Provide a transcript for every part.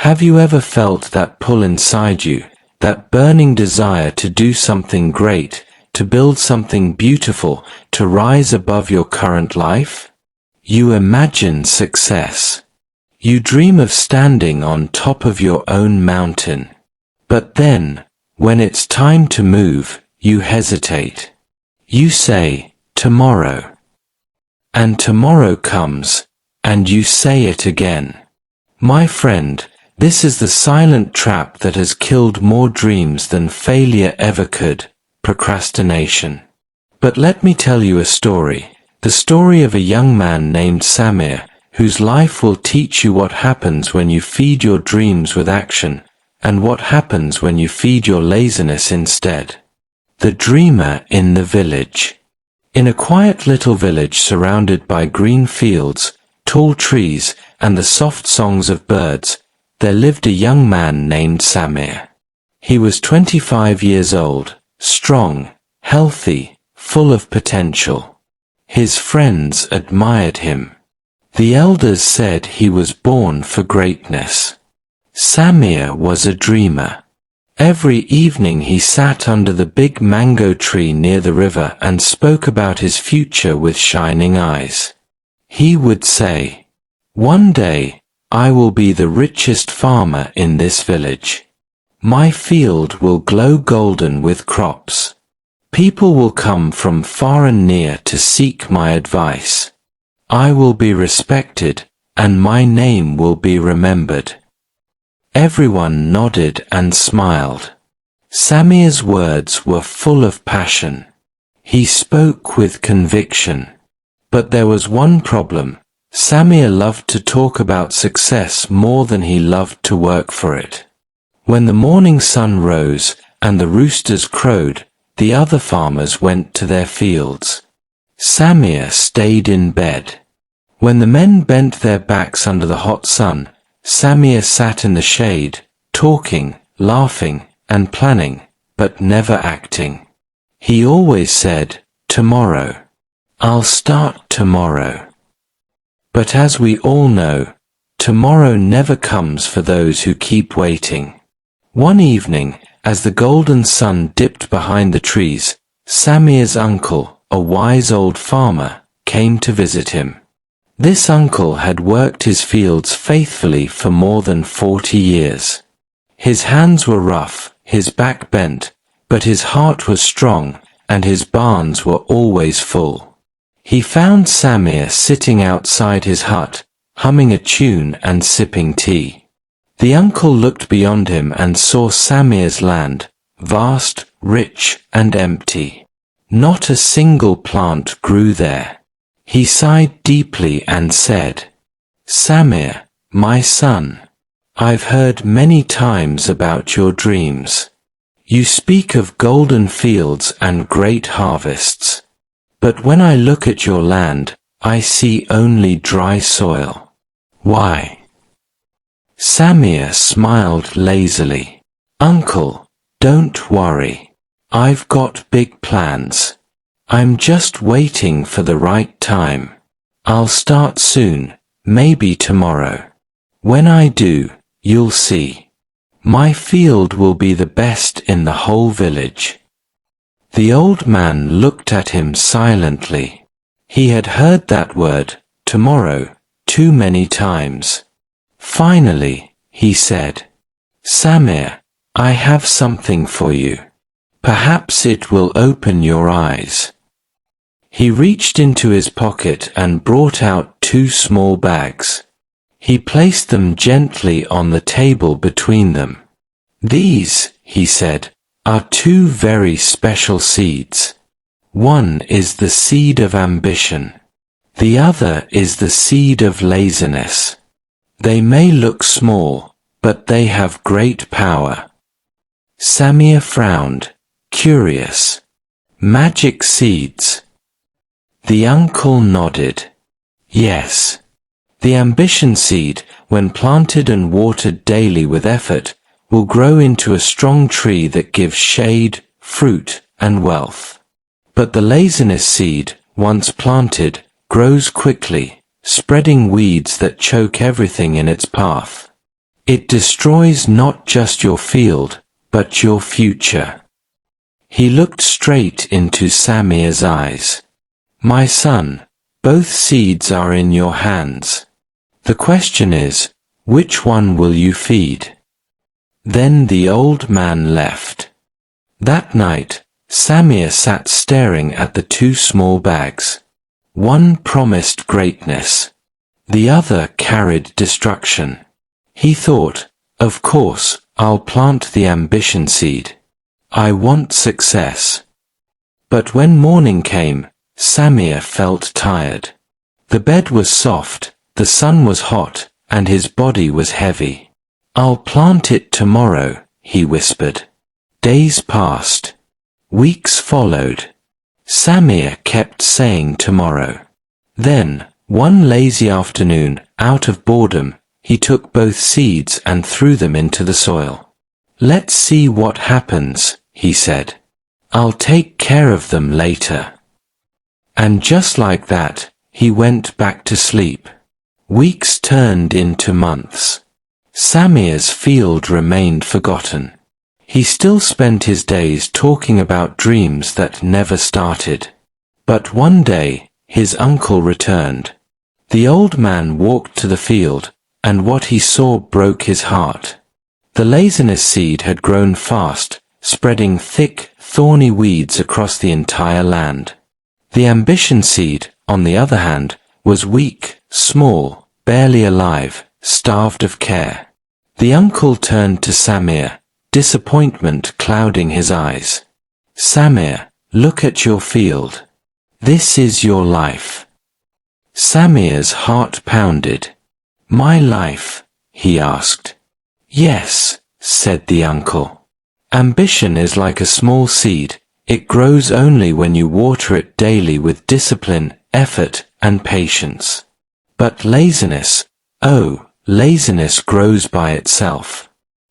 Have you ever felt that pull inside you, that burning desire to do something great, to build something beautiful, to rise above your current life? You imagine success. You dream of standing on top of your own mountain. But then, when it's time to move, you hesitate. You say, tomorrow. And tomorrow comes, and you say it again. My friend, this is the silent trap that has killed more dreams than failure ever could, procrastination. But let me tell you a story, the story of a young man named Samir, whose life will teach you what happens when you feed your dreams with action, and what happens when you feed your laziness instead. The dreamer in the village. In a quiet little village surrounded by green fields, tall trees, and the soft songs of birds, there lived a young man named Samir. He was 25 years old, strong, healthy, full of potential. His friends admired him. The elders said he was born for greatness. Samir was a dreamer. Every evening he sat under the big mango tree near the river and spoke about his future with shining eyes. He would say, "One day, I will be the richest farmer in this village. My field will glow golden with crops. People will come from far and near to seek my advice. I will be respected, and my name will be remembered." Everyone nodded and smiled. Samir's words were full of passion. He spoke with conviction. But there was one problem. Samir loved to talk about success more than he loved to work for it. When the morning sun rose and the roosters crowed, the other farmers went to their fields. Samir stayed in bed. When the men bent their backs under the hot sun, Samir sat in the shade, talking, laughing, and planning, but never acting. He always said, "Tomorrow. I'll start tomorrow." But as we all know, tomorrow never comes for those who keep waiting. One evening, as the golden sun dipped behind the trees, Samir's uncle, a wise old farmer, came to visit him. This uncle had worked his fields faithfully for more than 40 years. His hands were rough, his back bent, but his heart was strong, and his barns were always full. He found Samir sitting outside his hut, humming a tune and sipping tea. The uncle looked beyond him and saw Samir's land, vast, rich, and empty. Not a single plant grew there. He sighed deeply and said, "Samir, my son, I've heard many times about your dreams. You speak of golden fields and great harvests. But when I look at your land, I see only dry soil. Why?" Samir smiled lazily. "Uncle, don't worry. I've got big plans. I'm just waiting for the right time. I'll start soon, maybe tomorrow. When I do, you'll see. My field will be the best in the whole village." The old man looked at him silently. He had heard that word, tomorrow, too many times. Finally, he said, "Samir, I have something for you. Perhaps it will open your eyes." He reached into his pocket and brought out 2 small bags. He placed them gently on the table between them. "These," he said, "are 2 very special seeds. One is the seed of ambition. The other is the seed of laziness. They may look small, but they have great power." Samir frowned, curious. "Magic seeds?" The uncle nodded. "Yes. The ambition seed, when planted and watered daily with effort, will grow into a strong tree that gives shade, fruit, and wealth. But the laziness seed, once planted, grows quickly, spreading weeds that choke everything in its path. It destroys not just your field, but your future. He looked straight into Samir's eyes. My son, both seeds are in your hands. The question is, which one will you feed? Then the old man left. That night, Samir sat staring at the two small bags. One promised greatness. The other carried destruction. He thought, of course, I'll plant the ambition seed. I want success. But when morning came, Samir felt tired. The bed was soft, the sun was hot, and his body was heavy. I'll plant it tomorrow, he whispered. Days passed. Weeks followed. Samir kept saying tomorrow. Then, one lazy afternoon, out of boredom, he took both seeds and threw them into the soil. Let's see what happens, he said. I'll take care of them later. And just like that, he went back to sleep. Weeks turned into months. Samir's field remained forgotten. He still spent his days talking about dreams that never started. But one day, his uncle returned. The old man walked to the field, and what he saw broke his heart. The laziness seed had grown fast, spreading thick, thorny weeds across the entire land. The ambition seed, on the other hand, was weak, small, barely alive, starved of care. The uncle turned to Samir, disappointment clouding his eyes. Samir, look at your field. This is your life. Samir's heart pounded. My life? He asked. Yes, said the uncle. Ambition is like a small seed. It grows only when you water it daily with discipline, effort, and patience. But laziness, oh, laziness grows by itself.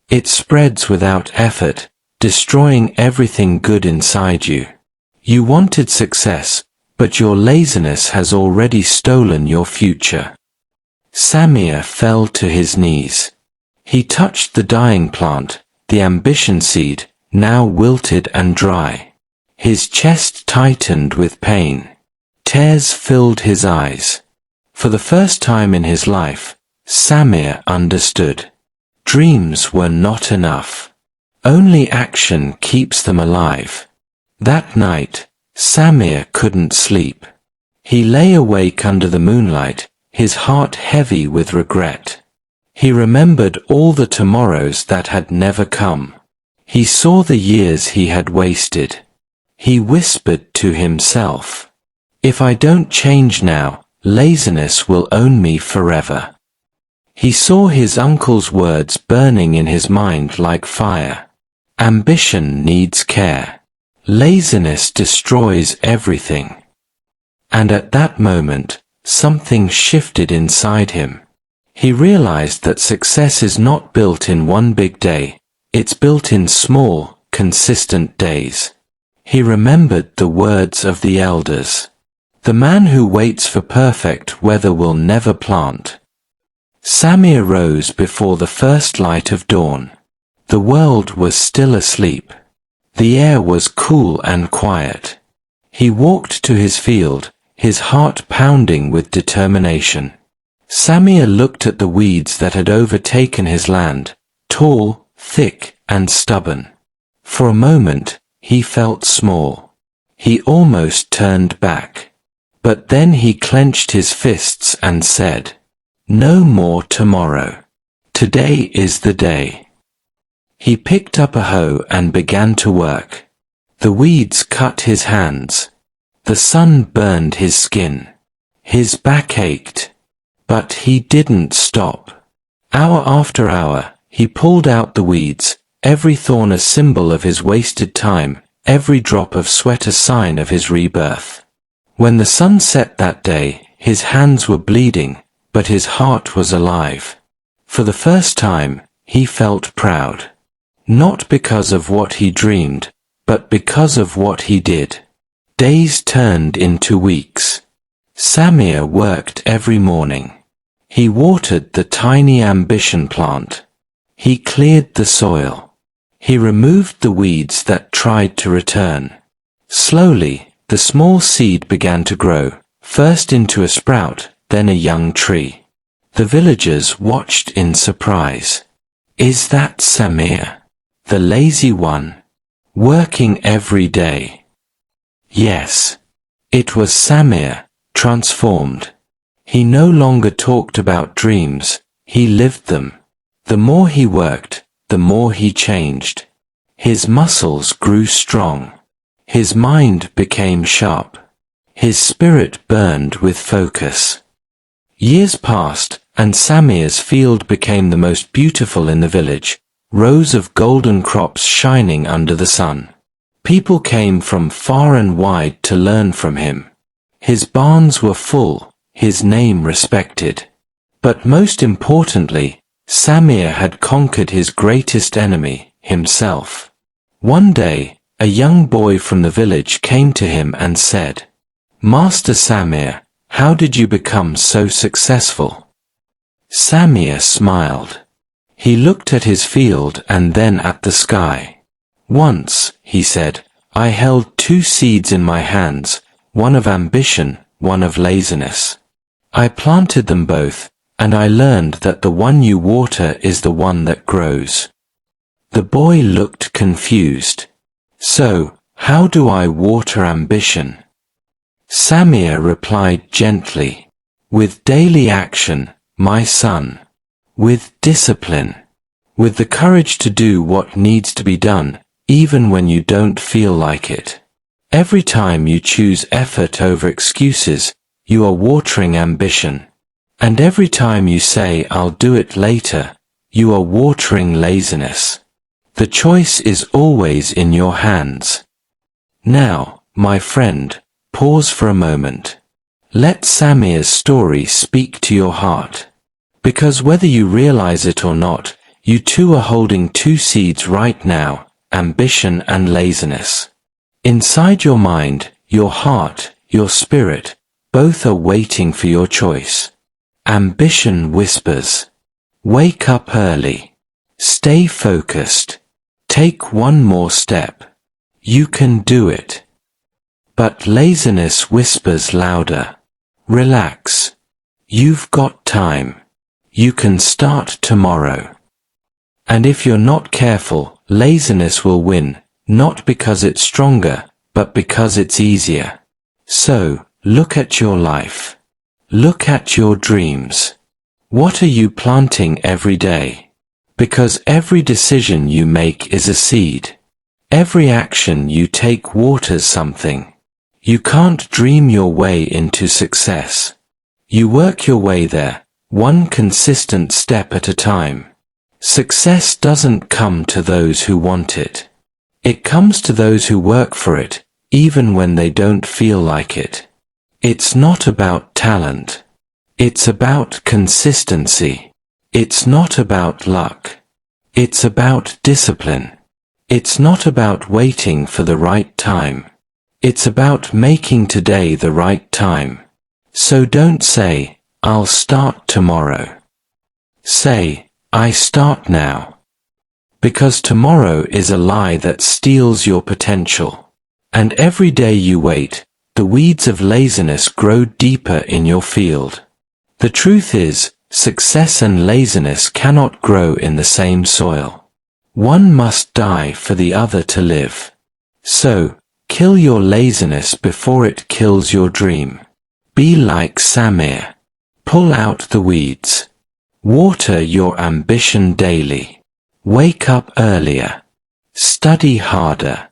It spreads without effort, destroying everything good inside you. You wanted success, but your laziness has already stolen your future. Samir fell to his knees. He touched the dying plant, the ambition seed, now wilted and dry. His chest tightened with pain. Tears filled his eyes. For the first time in his life, Samir understood. Dreams were not enough. Only action keeps them alive. That night, Samir couldn't sleep. He lay awake under the moonlight, his heart heavy with regret. He remembered all the tomorrows that had never come. He saw the years he had wasted. He whispered to himself, if I don't change now, laziness will own me forever. He saw his uncle's words burning in his mind like fire. Ambition needs care. Laziness destroys everything. And at that moment, something shifted inside him. He realized that success is not built in one big day, it's built in small, consistent days. He remembered the words of the elders. The man who waits for perfect weather will never plant. Samir rose before the first light of dawn. The world was still asleep. The air was cool and quiet. He walked to his field, his heart pounding with determination. Samir looked at the weeds that had overtaken his land, tall, thick, and stubborn. For a moment, he felt small. He almost turned back. But then he clenched his fists and said, no more tomorrow. Today is the day. He picked up a hoe and began to work. The weeds cut his hands. The sun burned his skin. His back ached. But he didn't stop. Hour after hour, he pulled out the weeds, every thorn a symbol of his wasted time, every drop of sweat a sign of his rebirth. When the sun set that day, his hands were bleeding, but his heart was alive. For the first time, he felt proud. Not because of what he dreamed, but because of what he did. Days turned into weeks. Samir worked every morning. He watered the tiny ambition plant. He cleared the soil. He removed the weeds that tried to return. Slowly, the small seed began to grow, first into a sprout, then a young tree. The villagers watched in surprise. Is that Samir, the lazy one, working every day? Yes. It was Samir, transformed. He no longer talked about dreams, he lived them. The more he worked, the more he changed. His muscles grew strong. His mind became sharp. His spirit burned with focus. Years passed, and Samir's field became the most beautiful in the village, rows of golden crops shining under the sun. People came from far and wide to learn from him. His barns were full, his name respected. But most importantly, Samir had conquered his greatest enemy, himself. One day, a young boy from the village came to him and said, "Master Samir, how did you become so successful?" Samir smiled. He looked at his field and then at the sky. "Once," he said, "I held 2 seeds in my hands, one of ambition, one of laziness. I planted them both, and I learned that the one you water is the one that grows." The boy looked confused. "So, how do I water ambition?" Samir replied gently, "With daily action, my son. With discipline. With the courage to do what needs to be done, even when you don't feel like it. Every time you choose effort over excuses, you are watering ambition. And every time you say, 'I'll do it later,' you are watering laziness. The choice is always in your hands." Now, my friend, pause for a moment. Let Samir's story speak to your heart. Because whether you realize it or not, you too are holding 2 seeds right now, ambition and laziness. Inside your mind, your heart, your spirit, both are waiting for your choice. Ambition whispers, "Wake up early. Stay focused. Take one more step. You can do it." But laziness whispers louder, "Relax. You've got time. You can start tomorrow." And if you're not careful, laziness will win, not because it's stronger, but because it's easier. So, look at your life. Look at your dreams. What are you planting every day? Because every decision you make is a seed. Every action you take waters something. You can't dream your way into success. You work your way there, one consistent step at a time. Success doesn't come to those who want it. It comes to those who work for it, even when they don't feel like it. It's not about talent. It's about consistency. It's not about luck. It's about discipline. It's not about waiting for the right time. It's about making today the right time. So don't say, "I'll start tomorrow." Say, "I start now." Because tomorrow is a lie that steals your potential. And every day you wait, the weeds of laziness grow deeper in your field. The truth is, success and laziness cannot grow in the same soil. One must die for the other to live. So, kill your laziness before it kills your dream. Be like Samir. Pull out the weeds. Water your ambition daily. Wake up earlier. Study harder.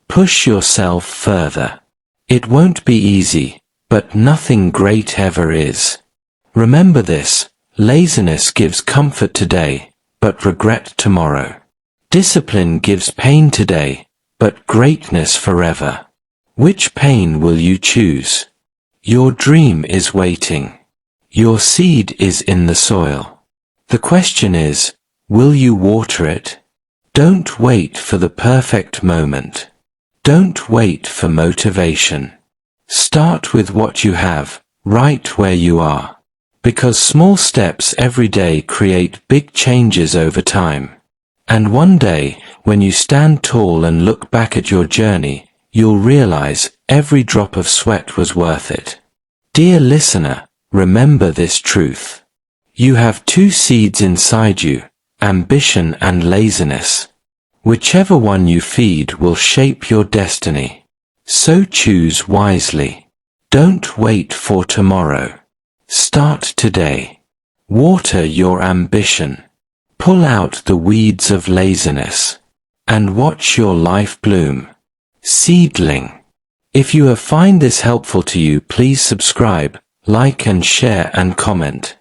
Push yourself further. It won't be easy, but nothing great ever is. Remember this, laziness gives comfort today, but regret tomorrow. Discipline gives pain today, but greatness forever. Which pain will you choose? Your dream is waiting. Your seed is in the soil. The question is, will you water it? Don't wait for the perfect moment. Don't wait for motivation. Start with what you have, right where you are. Because small steps every day create big changes over time. And one day, when you stand tall and look back at your journey, you'll realize every drop of sweat was worth it. Dear listener, remember this truth. You have two seeds inside you, ambition and laziness. Whichever one you feed will shape your destiny. So choose wisely. Don't wait for tomorrow. Start today. Water your ambition. Pull out the weeds of laziness. And watch your life bloom. Seedling. If you have find this helpful to you, please subscribe, like and share and comment.